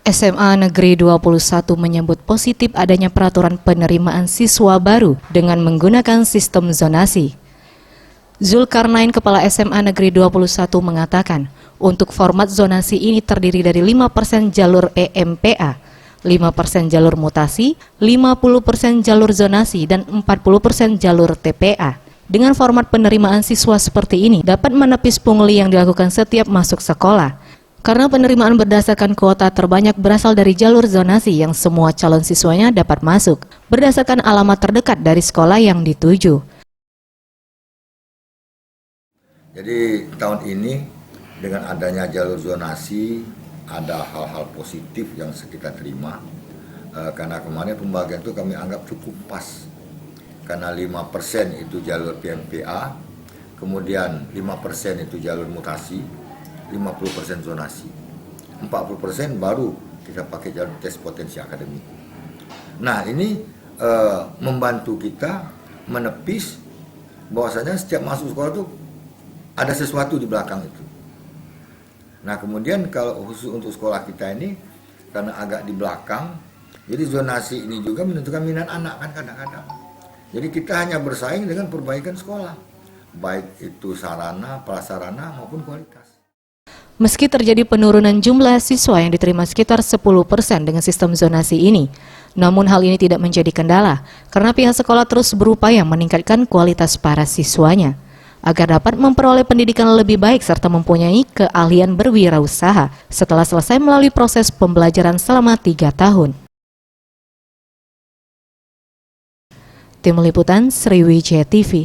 SMA Negeri 21 menyambut positif adanya peraturan penerimaan siswa baru dengan menggunakan sistem zonasi. Zulkarnain, Kepala SMA Negeri 21 mengatakan, untuk format zonasi ini terdiri dari 5% jalur EMPA, 5% jalur mutasi, 50% jalur zonasi, dan 40% jalur TPA. Dengan format penerimaan siswa seperti ini dapat menepis pungli yang dilakukan setiap masuk sekolah. Karena penerimaan berdasarkan kuota terbanyak berasal dari jalur zonasi yang semua calon siswanya dapat masuk, berdasarkan alamat terdekat dari sekolah yang dituju. Jadi tahun ini dengan adanya jalur zonasi ada hal-hal positif yang kita terima. Karena kemarin pembagian itu kami anggap cukup pas. Karena 5% itu jalur PMPA, kemudian 5% itu jalur mutasi, 50% zonasi, 40% baru kita pakai jalur tes potensi akademik. Nah ini membantu kita menepis bahwasanya setiap masuk sekolah itu ada sesuatu di belakang itu. Nah kemudian kalau khusus untuk sekolah kita ini karena agak di belakang, jadi zonasi ini juga menentukan minat anak kan kadang-kadang. Jadi kita hanya bersaing dengan perbaikan sekolah, baik itu sarana, prasarana maupun kualitas. Meski terjadi penurunan jumlah siswa yang diterima sekitar 10% dengan sistem zonasi ini, namun hal ini tidak menjadi kendala karena pihak sekolah terus berupaya meningkatkan kualitas para siswanya agar dapat memperoleh pendidikan lebih baik serta mempunyai keahlian berwirausaha setelah selesai melalui proses pembelajaran selama 3 tahun. Tim Liputan Sriwijaya TV.